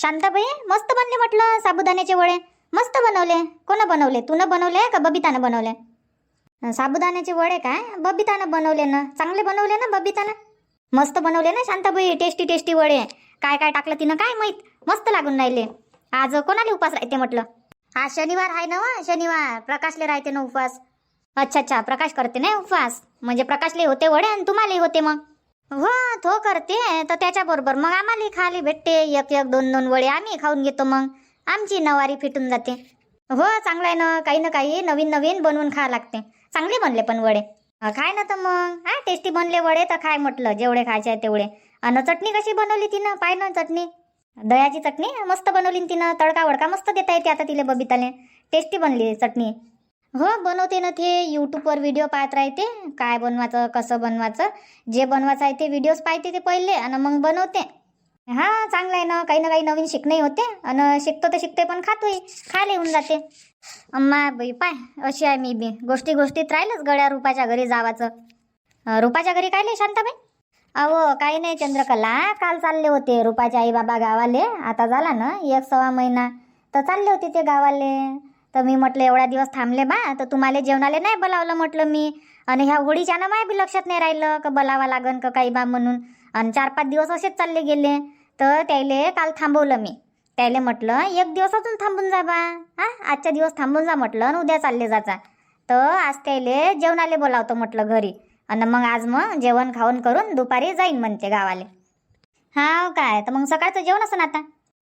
शांताबाई मस्त बनले म्हटलं साबुदाण्याचे वडे. मस्त बनवले. कोण बनवले? तूनं बनवले का बबितानं बनवले? साबुदाण्याचे वडे काय बबितानं बनवले ना. चांगले बनवले ना बबितानं. मस्त बनवले ना शांताबाई. टेस्टी टेस्टी वडे. काय काय टाकलं तिनं काय माहित. मस्त लागून राहिले. आज कोणाला उपास राहते म्हटलं? आज शनिवार आहे ना वा. शनिवार प्रकाशले राहते ना उपवास. अच्छा अच्छा, प्रकाश करते ना उपवास. म्हणजे प्रकाशले होते वडे आणि तुम्हालाही होते मग. हो तो करते तर त्याच्याबरोबर मग आम्हाला खाली भेटते. एक एक दोन दोन वडे आम्ही खाऊन घेतो. मग आमची नवारी फिटून जाते. हो चांगलं आहे ना काही नवीन नवीन बनवून खा लागते. चांगले बनले पण वडे. खाय ना तर मग. हा टेस्टी बनले वडे तर खाय म्हटलं. जेवढे खायचे आहे तेवढे. आणि चटणी कशी बनवली तिनं पाय ना. चटणी दह्याची चटणी मस्त बनवली तिनं. तडका वडका मस्त देता येते आता तिला बबिताले. टेस्टी बनली चटणी. हो बनवते ना ते. यूट्यूबवर व्हिडिओ पाहत राहते. काय बनवायचं कसं बनवायचं. जे बनवायचं आहे ते व्हिडिओज पाहते ते पहिले आणि मग बनवते. हा चांगलं आहे ना काही नवीन शिकणे होते. आणि शिकतो तर शिकते पण खातोय. खायला येऊन जाते. अम्मा बाई पाय अशी आहे मी बी. गोष्टीत राहिलंच गड्या रुपाच्या घरी जावाचं. रुपाच्या घरी काय नाही शांताबाई? अहो काही नाही चंद्रकला. काल चालले होते रुपाचे आई बाबा गावाले. आता झाला ना 1-1.25 महिना. तर चालले होते ते गावाले. तर मी म्हटलं एवढा दिवस थांबले बा तर तुम्हाला जेवणाले नाही बोलावलं म्हटलं मी. आणि ह्या होळीच्या ना माय बी लक्षात नाही राहिलं का बोलावा लागन का काही बा म्हणून. आणि 4-5 दिवस असेच चालले गेले. तर त्याले काल थांबवलं मी. त्याले म्हटलं 1 दिवस अजून थांबून जा बा. हा आजच्या दिवस थांबून जा म्हटलं आणि उद्या चालले जाचा. तर आज त्याले जेवणाले बोलावतो म्हटलं घरी. आणि मग आज मग जेवण खाऊन करून दुपारी जाईन म्हणते गावाले. हा काय तर मग सकाळचं जेवण असं आता.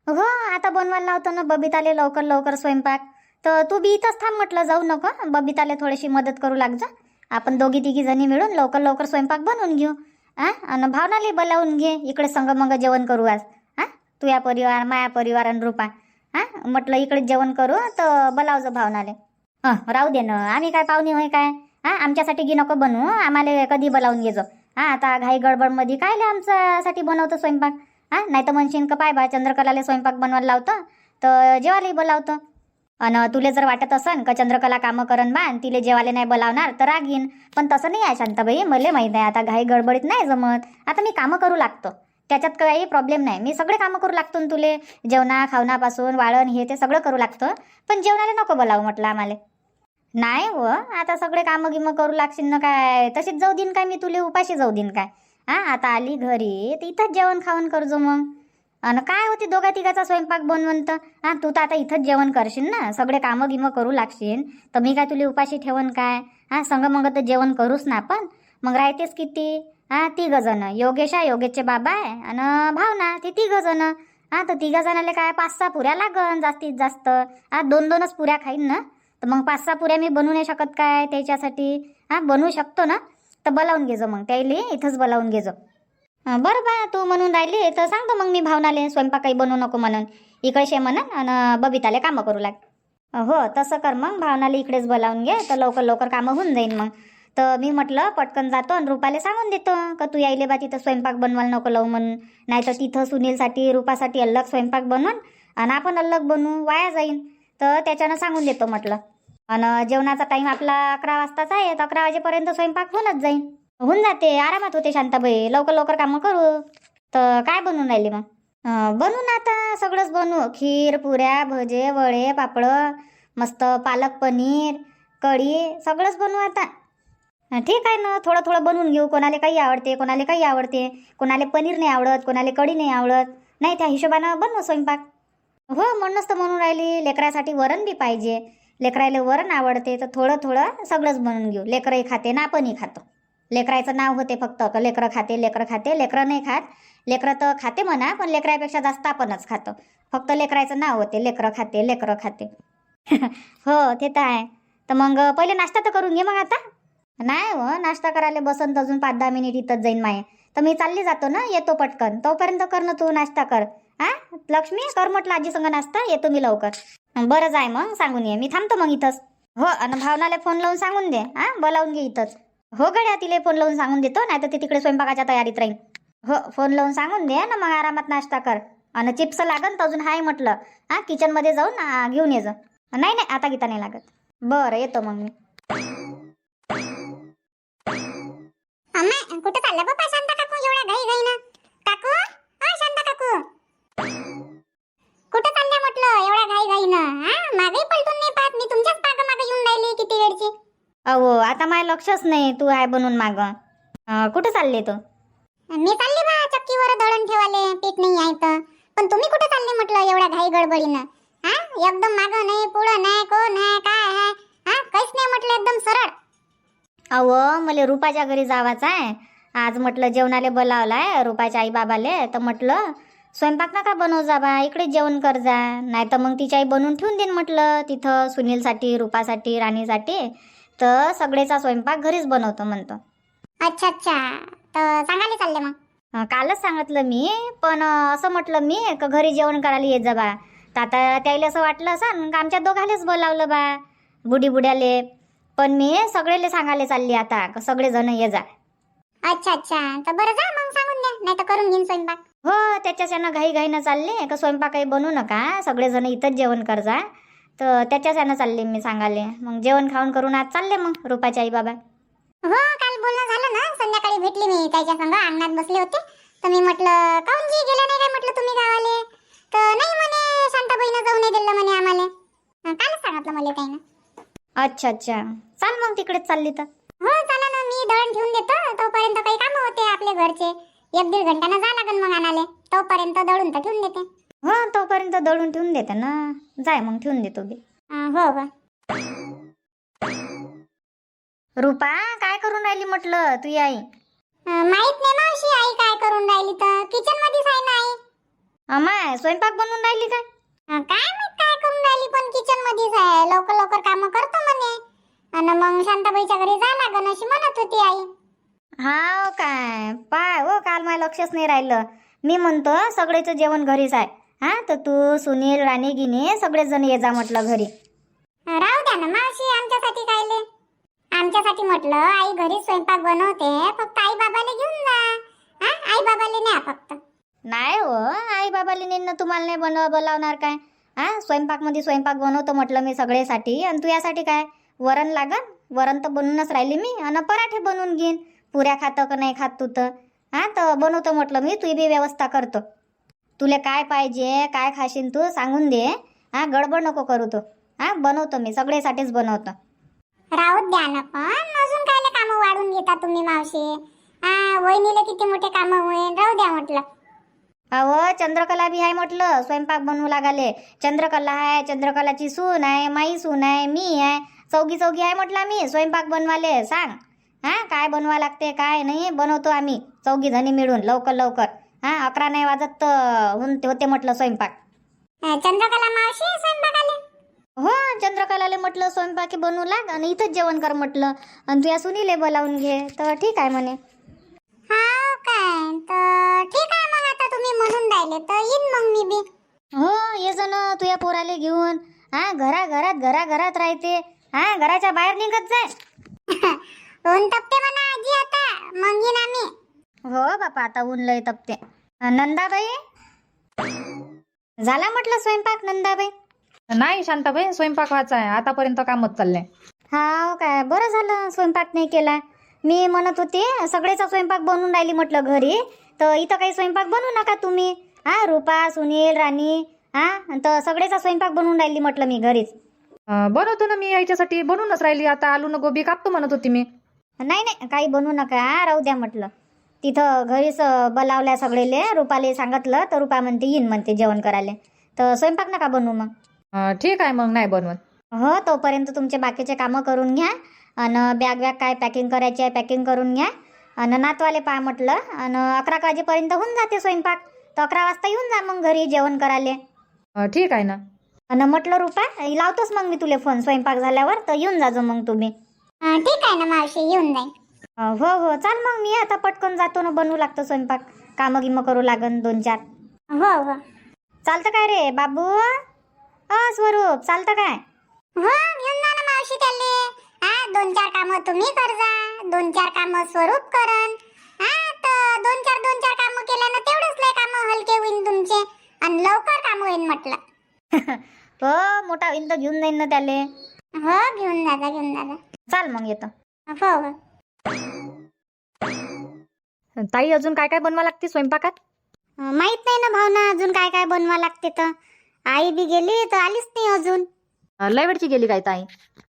हो आता बनवायला लावतो ना बबिताले लवकर स्वयंपाक. तर तू बी इथंच थांब म्हटलं. जाऊ नको. बबिताले थोडीशी मदत करू लाग जा. आपण दोघी तिघी जणी मिळून लवकर स्वयंपाक बनवून घेऊ. आणि भावनाले बोलावून घे. इकडे संग जेवण करू आज. तुझ्या परिवार माया परिवार आणि रुपा. म्हटलं इकडे जेवण करू तर बोलावजो भावनाले. राहू दे ना. आम्ही काय पाहुणे होय काय. आमच्यासाठी गी नको बनवू. आम्हाला कधी बोलावून घेजो. आता घाई गडबडमध्ये कायले आमच्यासाठी बनवतो स्वयंपाक. नाही तर म्हणशीन का पाय बा चंद्रकलाले स्वयंपाक बनवायला लावतो तर जेवायलाही बोलावतो. आणि तुले जर वाटत असन का चंद्रकला कामं करन बा आणि तिले जेवायला नाही बोलावणार तर रागीन. पण तसं नाही आहे शांताबाई. मला माहीत आहे आता घाई गडबडीत नाही जमत. आता मी कामं करू लागतो. त्याच्यात काही प्रॉब्लेम नाही. मी सगळे कामं करू लागतो ना तुले. जेवणा खावणापासून वाळण हे ते सगळं करू लागतो. पण जेवणाला नको बोलावं म्हटलं आम्हाला. नाही हो आता सगळे कामं गिमं करू लागशील ना काय. तशीच जाऊ देईन काय मी तुले. उपाशी जाऊ देईन काय. आता आली घरी तर इथंच जेवण खावण करजो मग. आणि काय होते दोघा तिघाचा स्वयंपाक बनवंत. तू तर आता इथंच जेवण करशील ना. सगळे कामं गिमं करू लागशील तर मी काय तुला उपाशी ठेवन काय. संग मग तर जेवण करूच ना आपण. मग राहतेच किती. 3 जण. योगेशचे बाबा आहे आणि भावना. ते 3 जण. तर 3 जणाले काय 5-6 पुऱ्या लागन जास्तीत जास्त. 2-2च पुऱ्या खाईन ना. तर मग 5-6 पुऱ्या मी बनवू नाही शकत काय त्याच्यासाठी. बनवू शकतो ना. तर बोलावून घेजो मग त्याला इथंच बोलावून घेजो. बरं बा तू म्हणून राहिली तर सांगतो मग मी भावनाले स्वयंपाक काही बनवू नको म्हणून. इकडे शे म्हणून आणि बबिताले कामं करू लाग. हो तसं कर मग. भावनाला इकडेच बोलावून घे तर लवकर कामं होऊन जाईन मग. तर मी म्हटलं पटकन जातो आणि रुपाले सांगून देतो का तू यायले बा तिथं स्वयंपाक बनवायला नको लावू म्हणून. नाही तर तिथं सुनीलसाठी रुपासाठी अलग स्वयंपाक बनवून आणि आपण अलग बनवू वाया जाईन. तर त्याच्यानं सांगून देतो म्हटलं. आणि जेवणाचा टाईम आपला 11 वाजताचा आहे. तर 11 वाजेपर्यंत स्वयंपाक होऊनच जाईन. होऊन जाते आरामात होते शांताबाई. लवकर कामं करू. तर काय बनवून राहिली मग? बनवून आता सगळंच बनवू. खीर पुऱ्या भजे वडे पापड मस्त पालक पनीर कढी सगळंच बनवू आता. ठीक आहे ना. थोडं बनवून घेऊ. कोणाला काही आवडते कोणाला काही आवडते. कोणाला पनीर नाही आवडत कोणाला कढी नाही आवडत. नाही त्या हिशोबानं बनवू स्वयंपाक. हो म्हणूनच तर म्हणून राहिली. लेकरासाठी वरण बी पाहिजे. लेकरायला वरण आवडते तर थोडं सगळंच बनवून घेऊ. लेकरही खाते ना आपणही खातो. लेकरायचं नाव होते फक्त का लेकरं खाते. लेकरं नाही खात. लेकरं तर खाते म्हणा पण लेकरापेक्षा जास्त आपणच खातो. फक्त लेकरायचं नाव होते लेकरं खाते. हो ते तर आहे. तर मग पहिले नाश्ता तर करून घे मग आता. नाही हो नाश्ता करायला बसन तर अजून 5-10 मिनिट इथंच जाईन माये. तर मी चालली जातो ना. येतो पटकन. तोपर्यंत कर ना तू नाश्ता कर. लक्ष्मी कर म्हटलं आजी संग नाश्ता. येतो मी लवकर. बरं जाय मग सांगून ये. मी थांबतो मग इथंच. हो आणि भावनाला फोन लावून सांगून दे. बोलावून घे इथंच. हो गड्या तिले फोन लावून सांगून देतो. नाही तर ते तिकडे स्वयंपाकाच्या तयारीत राहील. हो फोन लावून सांगून दे ना मग आरामात नाश्ता कर. आणि चिप्स लागन तर अजून हाय म्हटलं. किचनमध्ये जाऊन घेऊन ये जा. नाही आता गीता नाही लागत. बरं येतो मग मी. कुठं चालला बाप्पा शांता काकू एवढ्या घाई ना. काकू शांता काकू अहो आता माझं लक्षच नाही तू आहे बनून माग. कुठं चालले तू? मी चालली बा चक्कीवर दळण ठेवाले, पीठ नाही आहे तर. पण तुम्ही कुठे चालले म्हटलं एवढ्या घाई गडबडीनं? हा, एकदम मागं नाही, पुढं नाही, कोण आहे, काय आहे? हा, काहीच नाही म्हटलं, एकदम सरळ. अहो मला रुपाच्या घरी जावाचं आहे आज. म्हटलं जेवणाले बोलावलाय रुपाच्या आई बाबाले, तर म्हटलं स्वयंपाक नका बनव जा बा, इकडे जेवण कर जा. नाही तर मग तिची आई बनवून ठेवून देईन म्हटलं तिथं सुनीलसाठी, रुपासाठी, राणीसाठी. तर सगळेचा स्वयंपाक घरीच बनवतो म्हणतो. अच्छा अच्छा, तर सांगायला चालले मग? कालच सांगितलं मी, पण असं म्हटलं मी का घरी जेवण करायला येत जा बा. तर आता त्याला असं वाटलं असं आमच्या दोघालेच बोलावलं बा, बुढी बुड्याले. पण मी सगळेले सांगायला चालली आता का सगळे जण ये जा. अच्छा अच्छा, तर बरं जा मग, सांगून द्या, नाही तर करून घेईन स्वयंपाक. हो त्याच्याच्यानं घाईघाईनं चालले का स्वयंपाक काही बनवू नका, सगळेजण इथंच जेवण कर जा. तर त्याच्याच्यानं चालले मी सांगाले. मग जेवण खाऊन करून आज चालले मग रुपाच्या आई बाबा. हो, काल बोलणं झालं ना, संध्याकाळी भेटली मी त्याच्या संग, अंगणात बसले होते. तर मी म्हटलं काऊन जी गेल्या नाही काय म्हटलं तुम्ही गावाले? तर नाही म्हणे, शांताबाईनं जाऊ नाही दिलं म्हणे आम्हाला. कालच सांगितलं मला त्यानं. अच्छा अच्छा, चाल मग तिकडेच चालली तर. हो चला ना, मी दळण ठेवून देतो, तोपर्यंत काही कामं होते आपले घरचे. 1-1.5 घंट्यानं जा लागन मग आणाले, तोपर्यंत दळून तर ठेवून देते. हो तोपर्यंत दळून ठेवून देते ना, जाय मग ठेवून देतो बी. हो हो. रुपा काय करून राहिली म्हटलं तू आई? माहित नाही मावशी आई काय करून राहिली, तर किचन मध्येच आहे ना आई. अमाय स्वयंपाक बनवून राहिली काय? काय माहित काय करून राहिली, पण किचन मध्येच आहे. लवकर लवकर काम करतो म्हणे, आणि मग शांताबाईच्या घरी जा लागन अशी म्हणत होती आई. हाव काय? पाय हो, काल मला लक्षच नाही राहिलं. मी म्हणतो सगळेचं जेवण घरीच आहे. हा, तर तू सुनील, राणी, गिनी सगळेच जण ये जा म्हटलं घरी. राहू द्या ना मावशी, आमच्यासाठी कायले? आमच्यासाठी म्हटलं आई घरी स्वयंपाक बनवते, फक्त आई बाबाला घेऊन जा. हा, आई बाबाला न्या फक्त. नाही हो, आई बाबाली नेन तुम्हाला नाही बोलावणार काय? हा, स्वयंपाक मध्ये स्वयंपाक बनवतो म्हटलं मी सगळ्यासाठी. आणि तू यासाठी काय वरण लागन? वरण तर बनवूनच राहिली मी, आणि पराठे बनवून घेईन. पुऱ्या खातं का नाही खात तू तर? हा, तर बनवतो म्हटलं मी, तू बी व्यवस्था करतो. तुले काय पाहिजे, काय खाशील तू सांगून दे. हा, गडबड नको करू तू. हा, बनवतो मी सगळ्यासाठीच बनवतो. राहू द्या ना, पण अजून कायले कामं वाढून घेता तुम्ही मावशी? हा, वहिनीला किती मोठे कामं होईल, राहू द्या म्हटलं. अहो चंद्रकला बी आहे म्हटलं स्वयंपाक बनवू लागाले. चंद्रकला आहे, चंद्रकलाची सून आहे, माई सून आहे, मी आहे, चौघी आहे म्हटलं आम्ही स्वयंपाक बनवाले. सांग हा, काय बनवा लागते काय नाही, बनवतो आम्ही 4 जणी मिळून लवकर लवकर. हा, 11 नाही वाजत तर होते म्हटलं स्वयंपाक. चंद्रकला मावशी स्वयंपाकाले? हो, चंद्रकलाले म्हटलं स्वयंपाकी बनवू लाग आणि इथंच जेवण कर म्हटलं, आणि तुझ्या सुनीले बोलावून घे. तर ठीक आहे म्हणे. हा काय, तर ठीक आहे मग, आता तुम्ही म्हणून राहिले तर येईन मग मी बी. हो ये जण तुझ्या पोराले घेऊन. हा, घराघरात राहते. हा, घराच्या बाहेर निघत जाय. ऊन तपते म्हणा आजी, आता मग येईन आम्ही. हो बापा, आता ऊन लय तपते. नंदाबाई झाला म्हटलं स्वयंपाक? नंदाबाई नाही शांताबाई, स्वयंपाक व्हायचा आहे, आतापर्यंत कामच चाललंय. हा काय, बरं झालं स्वयंपाक नाही केला. मी म्हणत होते सगळेचा स्वयंपाक बनवून राहिली म्हटलं घरी, तर इथं काही स्वयंपाक बनवू नका तुम्ही. हा, रुपा, सुनील, राणी, हा, तर सगळेचा स्वयंपाक बनवून राहिली म्हटलं मी घरीच. बनवतो ना मी, याच्यासाठी बनवूनच राहिली. आता आलू न गोबी कापतो म्हणत होती मी. नाही काही बनवू नका, राहू द्या म्हटलं. तिथं घरीच बोलावल्या सगळेले. रुपाले सांगितलं तर रुपा म्हणते येईन म्हणते जेवण करायला, तर स्वयंपाक नका बनवू मग. ठीक आहे मग, नाही बनवत. हो, तोपर्यंत तुमचे बाकीचे कामं करून घ्या, आणि बॅग काय पॅकिंग करायची आहे पॅकिंग करून घ्या. आणि नातवाले पहा म्हटलं, आणि 11 वाजेपर्यंत होऊन जाते स्वयंपाक, तर 11 वाजता येऊन जा मग घरी जेवण करायला. ठीक आहे ना. आणि म्हटलं रुपा लावतोच मग मी तुले फोन स्वयंपाक झाल्यावर, तर येऊन जाजो मग तुम्ही. ठीक आहे ना मावशी, येऊन जाईन. हो चाल मग, मी आता पटकन जातो ना, बनवू लागतो स्वयंपाक, कामं गिमं करू लागन 2-4. हो हो. चालतं काय रे बाबू? स्वरूप चालतं काय? हो, घेऊन जा ना मावशी त्याले. हा, 2-4 कामं तुम्ही कर जा, 2-4 कामं स्वरूप करन. हा, तर 2-4 कामं केल्यानं तेवढेच लय कामं हलके होईन तुमचे, आणि लवकर काम होईन म्हटलं. हो, मोठा होईल तर घेऊन जाईन ना त्याले. हो, घेऊन जा. चाल मग येतो. हो हो. ताई, अजून काय काय बनवा लागते स्वयंपाकात? माहित नाही ना भावना, अजून काय काय बनवा लागते. तर आई बी गेली तर आलीच नाही अजून. लय वेळची गेली काय ताई?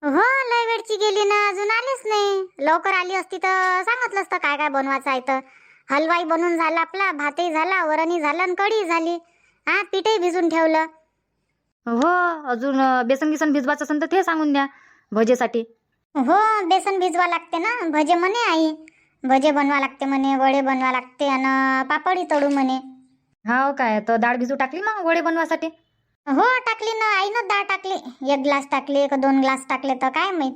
हो लय वेळची गेली ना, अजून आलीच नाही. लवकर आली असती तर सांगितलं असतं काय काय बनवायचं आहे तर. हलवाई बनून झाला आपला, भातही झाला, वरणही झालं आणि कढी झाली. हा पीठही भिजून ठेवलं. हो अजून बेसन गिसन भिजवायचं असेल तर ते सांगून द्या भजेसाठी. हो बेसन भिजवा लागते ना, भजे म्हणे आई. भजे बनवा लागते म्हणे, वडे बनवा लागते आणि पापडी तळू म्हणे. हो काय, तर डाळ भिजू टाकली मग वडे बनवासाठी? हो टाकली ना आईनं, डाळ टाकली. 1 ग्लास टाकली का 2 ग्लास टाकले तर काय माहित.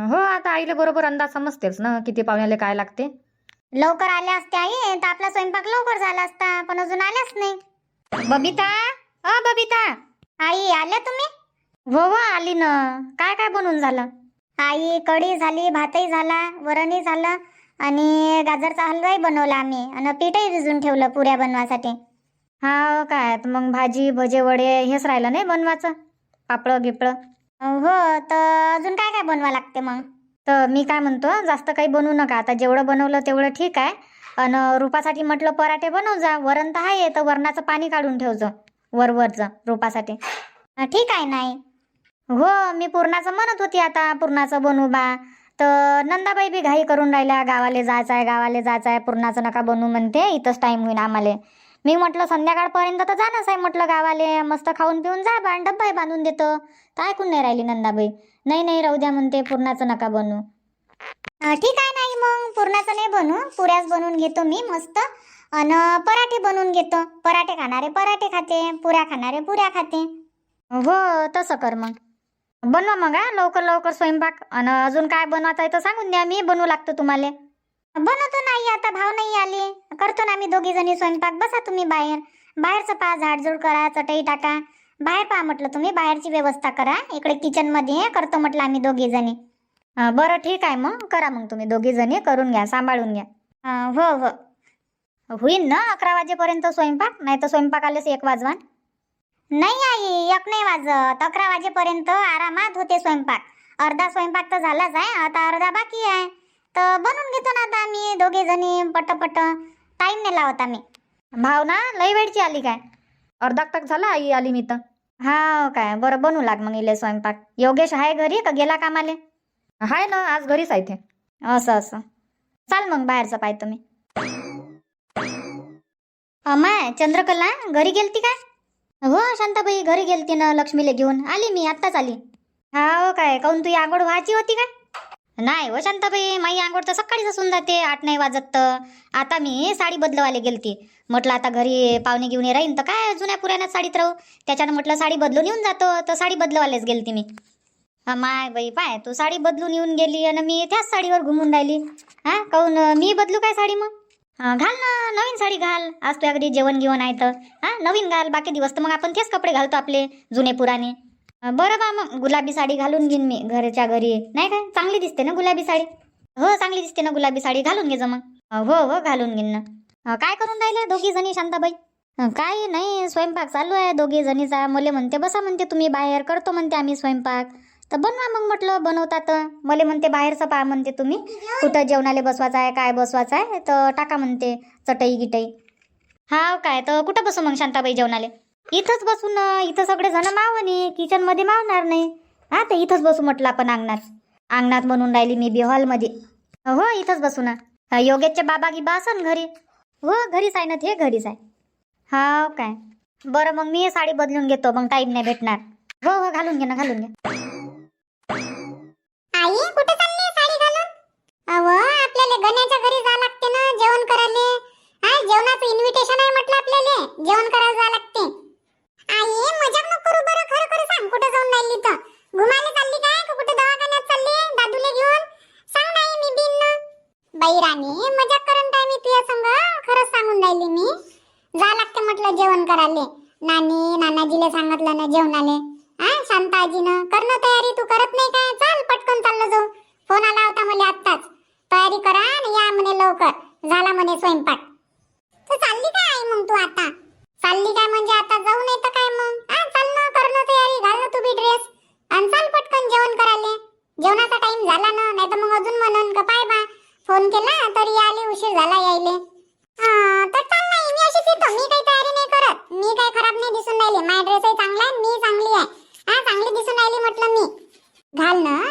हो आता आईला बरोबर अंदाज समजतेच ना किती पाहुण्याला काय लागते. लवकर आल्या असत्या आई तर आपला स्वयंपाक लवकर झाला असता, पण अजून आल्याच नाही. बबिता, बबिता. आई आल्या तुम्ही? हो हो आली ना. काय काय बनवून झालं? आई कढी झाली, भातही झाला, वरणही झालं आणि गाजरचा हलवाही बनवला आम्ही आणि पीठही भिजून ठेवलं पुऱ्या बनवासाठी. हा काय, तर मग भाजी भजे वडे हेच राहिलं नाही बनवायचं, पापड गिपळं. हो तर अजून काय काय बनवा लागते मग? तर मी काय म्हणतो, जास्त काही बनवू नका आता. जेवढं बनवलं तेवढं ठीक आहे. आणि रूपासाठी म्हटलं पराठे बनव जा. वरण तर आहे, तर वरणाचं पाणी काढून ठेवचं वरवरचं रूपासाठी. ठीक आहे नाही. हो मी पूर्णाचं म्हणत होती, आता पूर्णाचं बनवू बा. तर नंदाबाई बी घाई करून राहिल्या, गावाले जायचं आहे, गावाले जायचं आहे, पूर्णाचं नका बनवू म्हणते, इथंच टाईम होईन आम्हाला. मी म्हटलं संध्याकाळपर्यंत तर जाणंच आहे म्हटलं गावाले, मस्त खाऊन पिऊन जा बा, डब्बाही बांधून देतो. तर ऐकून नाही राहिली नंदाबाई. नाही नाही राहू द्या म्हणते, पूर्णाचं नका बनवू. ठीक आहे नाही, मग पुरणाचं नाही बनवू, पुऱ्याच बनवून घेतो मी मस्त. आणि पराठे बनवून घेतो. पराठे खाणारे पराठे खाते, पुऱ्या खाणारे पुऱ्या खाते. हो तसं कर मग. बनवा मग हा लवकर लवकर स्वयंपाक. आणि अजून काय बनवायचं आहे तर सांगून द्या, मी बनवू लागतो तुम्हाला. बनवतो नाही, आता भाव नाही आले, करतो ना आम्ही दोघी जणी स्वयंपाक. बसा तुम्ही बाहेर, बाहेरचं पहा, झाडझूड करा, चटई टाका. बाहेर पहा म्हटलं, तुम्ही बाहेरची व्यवस्था करा. इकडे किचन मध्ये करतो म्हटलं आम्ही दोघी जणी. बरं ठीक आहे, मग करा मग तुम्ही दोघी जणी, करून घ्या, सांभाळून घ्या. हो हो होईन ना 11 वाजेपर्यंत स्वयंपाक? नाही तर स्वयंपाक आलेच 1 वाजवान. नाही आई, 1 नाही वाजत. 11 वाजेपर्यंत आरामात होते स्वयंपाक. अर्धा स्वयंपाक तर झालाच आहे, आता अर्धा बाकी आहे. तर बनवून घेतो ना आता आम्ही दोघे जणी पटपट. टाइम नाही लावत आम्ही. भावना लई वेळची आली काय? अर्धा तास झाला आई आली मी तर. हा काय, बरं बनवू लाग मग इले स्वयंपाक. योगेश आहे घरी का गेला कामाले? हाय ना, आज घरीच आहे ते. असं असं, चाल मग बाहेरचं पाय तुम्ही. अमाय चंद्रकला घरी गेलती काय? हो शांताबाई घरी गेलती ना, लक्ष्मीला घेऊन आली मी, आत्ताच आली. हा काय, काऊन तुझी आंघोळ व्हायची होती काय? नाही हो शांताबाई, माझी आंघोळ तर सकाळीच असून जाते, 8 नाही वाजत. तर आता मी साडी बदलवायला गेलती. म्हटलं आता घरी पाहुणे घेऊन राहीन तर काय जुन्या पुराण्यात साडीत राहू, त्याच्यानं म्हटलं साडी बदलून येऊन जातो. तर साडी बदलवायलाच गेलती मी. माय बाई पाय, तू साडी बदलून येऊन गेली आणि मी त्याच साडीवर घुमून राहिली. हा काऊन मी बदलू काय साडी मग? घाल ना नवीन साडी घाल. आज तुझ्या घरी जेवण घेऊन आहे तर नवीन घाल. बाकी दिवस तर मग आपण तेच कपडे घालतो आपले जुने पुराणे. बरं बा, मग गुलाबी साडी घालून घेईन मी घरच्या घरी. नाही काय, चांगली दिसते ना गुलाबी साडी? हो चांगली दिसते ना गुलाबी साडी, घालून घे जा मग. हो हो घालून घेईन ना. काय करून राहिले दोघी जणी शांताबाई? काही नाही, स्वयंपाक चालू आहे दोघी जणीचा. मला म्हणते बसा म्हणते तुम्ही बाहेर, करतो म्हणते आम्ही स्वयंपाक. तर बनवा मग म्हटलं, बनवतात. मला म्हणते बाहेरचं पहा म्हणते तुम्ही, कुठं जेवणाला बसवायचं आहे, काय बसवायचं आहे तर टाका म्हणते चटई गिटई. हा काय, तर कुठं बसू मग शांताबाई जेवणाले? इथंच बसू ना, इथं सगळे जण मावणे, किचन मध्ये मावणार नाही. हा तर इथंच बसू म्हटलं आपण अंगणात बनवून राहिली मी बी, हॉलमध्ये. हो इथंच बसू ना. योगेशचे बाबा गिबा असन घरी? हो घरीच आहे ना, ते घरीच आहे. हा काय, बरं मग मी साडी बदलून घेतो, मग टाईम नाही भेटणार. हो हो घालून घे ना, घालून घे. आई कुठे चालली साडी घालून? आपल्याला गण्याच्या घरी जा लागते ना जेवण करायला. जेवणाचं इन्व्हिटेशन आहे म्हटलं आपल्याला, जेवण करायला जा लागते. आई मजाक नको करू बरं, खरं खरं सांग कुठे जाऊन राहिली तर? घुमायला चालली काय का कुठे दवाखान्यात चालली दादूला घेऊन? सांग नाही मी बिन ना. बाई राणी मजाक करून काय मी तुझ्या संग, खरंच सांगून राहिली मी. जा लागते म्हटलं जेवण करायला. नानाजीला सांगितलं ना जेवणाले. शांता आजीनं करणं तयारी, तू करत नाही काय? चाल पटकन चाललं जाऊ. फोन आला होता मला आत्ताच, तयारी करा आणि या म्हणे लवकर, झाला म्हणे स्वयंपाक. तू चालली काय आई मग? तू आता चालली काय म्हणजे आता जाऊ नाही तर काय मग? चाल ना, करणं तयारी, घाल ना तू बी ड्रेस आणि चाल पटकन जेवण करायला. जेवणाचा टाइम झाला ना, नाही तर मग अजून म्हणन का पाय बा फोन केला तरी आले, उशीर झाला यायले. तर चाल नाही, मी अशीच येतो, मी काही तयारी नाही करत. मी काही खराब नाही दिसून राहिले, माझा ड्रेसही चांगला आहे, मी चांगली आहे. चांगली दिसून राहिली म्हटलं मी. घाल ना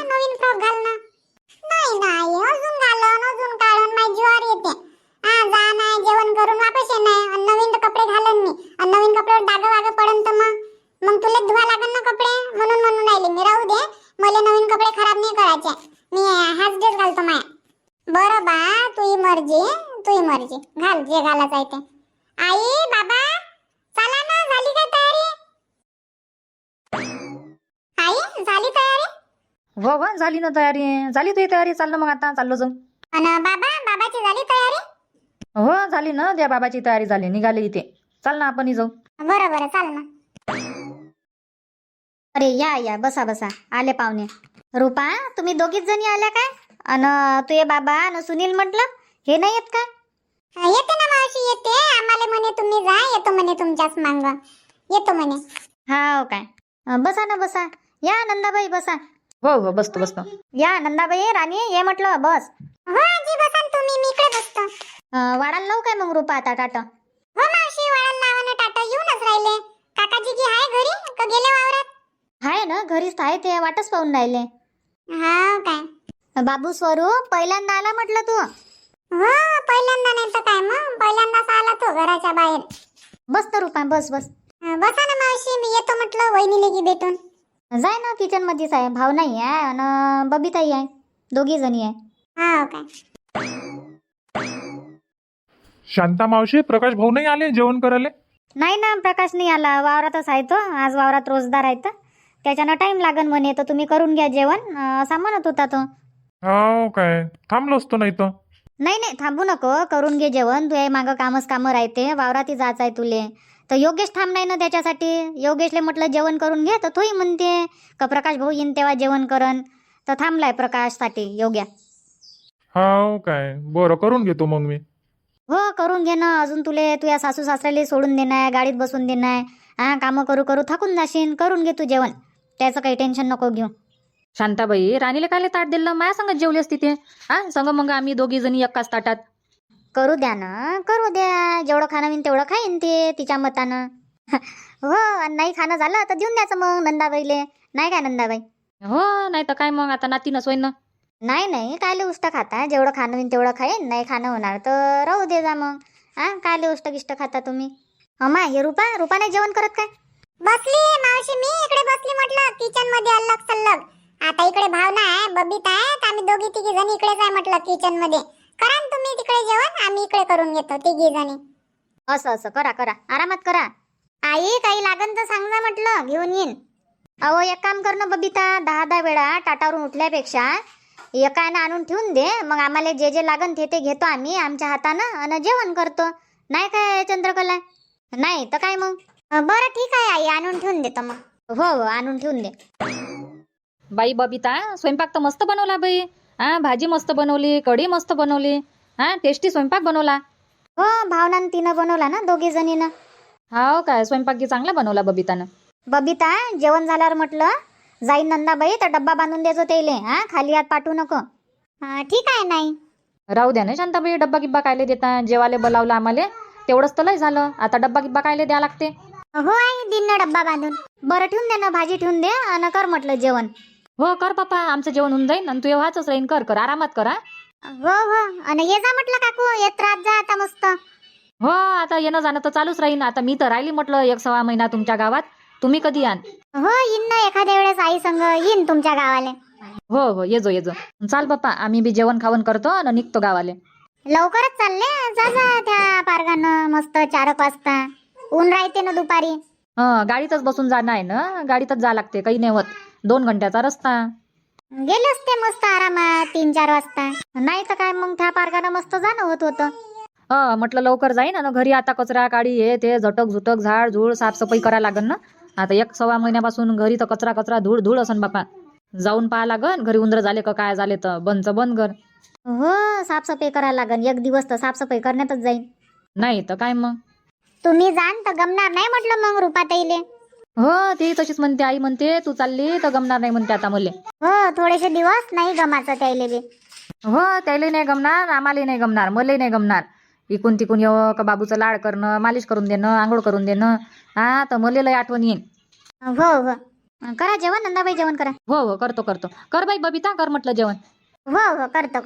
डाग वाग पडन तर मग तुला धुवा लागन ना कपडे, म्हणून म्हणून राहिले मी. राहू दे, मला नवीन कपडे खराब नाही करायचे. मी हाच ड्रेस घालतो माया. बरं बा, तुझी मर्जी घाल जे घालायचं आहे ते. आई बाबा चला ना, झाली काय तयारी? आई झाली तयारी? हो हो झाली ना तयारी. झाली तुझी तयारी. चाल ना मग आता चाललो जाऊ. आणि बाबाची झाली तयारी? हो झाली ना, त्या बाबाची तयारी झाली. निघाले इथे. चाल ना आपणही जाऊ. बरं चाल ना. अरे या बसा बसा. आले पाहुणे. रुपा, तुम्ही दोघीच जणी आल्या काय? अन तुझे बाबा अन सुनील म्हटलं हे नाही येत का? येते ना मावशी, येते. आम्हाला म्हणे तुम्ही जा, येतो म्हणे तुमच्याच मांग, येतो म्हणे. हा काय? बसा ना बसा. या नंदाबाई बसा. हो हो बसतो. या नंदाबाई, राणी ये म्हटलं बस. हो आजी बसा ना तुम्ही, मी इकडे बसतो. वाढायला लावू काय मग रुपा आता टाटा? हो मावशी, वाळायला लावा ना. टाटा येऊनच राहिले. काकाजी की हाय घरी का गेले वावरात? हाय ना, घरीच आहे ते. वाटच पाहून राहिले. हा काय? बाबू स्वरूप, पहिल्यांदा आला म्हटलं तू. हो पहिल्यांदा, नाही तर काय मग, पहिल्यांदाच आला तो घराच्या बाहेर. बस तर रुपा, बस. बसा ना मावशी, मी येतो म्हटलं वहिनीले की भेटून. जाय ना, किचन मध्येच आहे. भाव नाही आहे आणि बबिताई आहे. दोघी जणी आहे. हा काय? शांता मावशी, प्रकाश भाऊ नाही आले जेवण करायला? नाही ना, प्रकाश नाही आला. वावरातच आहे तो. आज वावरात रोजदार आहे तर त्याच्यानं टाइम लागन म्हणे. तर तुम्ही करून घ्या जेवण, असा म्हणत होता तो. हो काय? थांबलो असतो नाही तर. नाही थांबू नको, करून घे जेवण. तू मागं कामं राहते. वावरातही जायचं आहे तुले. तर योगेश थांब नाही ना त्याच्यासाठी. योगेशले म्हटलं जेवण करून घे, तर तोही म्हणते का प्रकाश भाऊ येईन तेव्हा जेवण करन. तर थांबलाय प्रकाशसाठी योग्या. हो काय? बरं, करून घेतो मग मी. हो करून घे ना. अजून तुले तुझ्या सासू सासऱ्याला सोडून देणार, गाडीत बसून देणार. हा, कामं करू थकून जाशील. करून घे तू जेवण. त्याचं काही टेन्शन नको घेऊ. शांताबाई, राणीला कायले ताट दिलं? माझ्या संगत जेवली असती ते. हा संग मग आम्ही दोघी जणी एकाच ताटात. करू द्या ना, करू द्या. जेवढं खाणं होईन तेवढं खाईन ते तिच्या मतानं. हो, आणि नाही खाणं झालं तर देऊन द्यायचं मग नंदाबाईले. नाही काय नंदाबाई? हो नाही तर काय मग, आता नातीनच होईन ना. नाही कायले उष्ट खाता. जेवढं खाणं होईन तेवढं खाईन. नाही खाणं होणार तर राहू दे जा मग. हा, कायले उष्ट गिष्ट खाता तुम्ही? अम्मा, हे रुपा नाही जेवण करत काय? बसली मावशी, मी इकडे बसली म्हटलं किचन मध्ये अल्लग सल्लग. आता इकडे भावना आहे, बबिता आहे, तर आम्ही दोघी तिघी जणी इकडेच आहे म्हटलं किचन मध्ये. करा ना तुम्ही तिकडे जेवण, आम्ही इकडे करून घेतो तिघी जणी. असं करा. आरामात करा. आई, काही लागन तर सांग ना म्हटलं, घेऊन येईन. अहो, एक काम कर ना बबिता. 10 वेळा टाटावरून उठल्यापेक्षा एकानं आणून ठेवून दे. मग आम्हाला जे लागन ते घेतो आम्ही आमच्या हातानं आणि जेवण करतो. नाही काय चंद्रकला? नाही तर काय मग? बरं ठीक आहे आई, आणून ठेवून देतो मग. हो आणून ठेवून दे. बाई बबिता, स्वयंपाक तर मस्त बनवला बाई. हा, भाजी मस्त बनवली, कढी मस्त बनवली. हा, टेस्टी स्वयंपाक बनवला. हो, भावनानं तिनं बनवला ना, दोघी जणीनं. हाव काय? स्वयंपाक की चांगला बनवला बबितानं. बबिता, जेवण झाल्यावर म्हटलं जाईन नंदाबाई तर डब्बा बांधून द्यायचो त्याले. हा, खाली हात पाठवू नको. ठीक आहे नाही. राहू द्या ना शांताबाई, डब्बा गिब्बा कायले देता? जेवाले बोलावलं आम्हाला, तेवढंच तर लय झालं. आता डब्बा गिब्बा कायले द्या लागते? हो आई, दिन ना डब्बा बांधून. बरं ठेवून दे ना, भाजी ठेवून दे आणि कर म्हटलं जेवण. हो कर पप्पा, आमचं जेवण होऊन जाईन आणि तू व्हाच राहीन. कर आरामात करा. हो आणि ये जा म्हटलं काकू, येत राहत जा आता मस्त. हो, आता येणं जाणं तर चालूच राहीन. आता मी तर राहिली म्हटलं 1-1.25 महिना तुमच्या गावात. तुम्ही कधी यान? हो येईन ना, एखाद्या वेळेस आई संग येईन तुमच्या गावाले. हो येजो. चाल पप्पा, आम्ही बी जेवण खावण करतो आणि निघतो गावाले. लवकरच चालले जा त्या पारगानं मस्त 4 वाजता. ऊन राहते ना दुपारी. गाडीतच बसून जाणं आहे ना, गाडीतच जा लागते. काही नाही होत, 2 घंट्याचा रस्ता. गेले असते मस्त आरामात 3-4 वाजता. नाही तर काय मग, त्या पार्गानं मस्त जाणं होतं. म्हटलं लवकर जाईन आणि घरी आता कचरा काढी हे ते झटक झाड झूड साफसफाई करायला लागन ना. आता 1-1.25 महिन्यापासून घरी तर कचरा धूळ असन बापा. जाऊन पाहा लागन घरी उंदर झाले का काय झाले तर बंद कर. हो, साफसफाई करायला लागन. 1 दिवस तर साफसफाई करण्यातच जाईल. नाही तर काय मग. तुम्ही जाण तर गमणार नाही म्हटलं मग रुपाताईले. हो, ते तशीच म्हणते. आई म्हणते तू चालली तर गमणार नाही म्हणते आता मले. हो, थोडेसे दिवस नाही गमाचं त्याले बी. हो, त्याला नाही गमणार, आम्हाला नाही गमणार, मलाही नाही गमणार. इकून तिकून येऊ का बाबूचं लाड करणं, मालिश करून देणं, आंघोळ करून देणं. हा, तर मला लय आठवण येईन. हो करा जेवण नंदाबाई, जेवण करा. हो करतो. कर बाई बबिता, कर म्हटलं जेवण. हो करतो.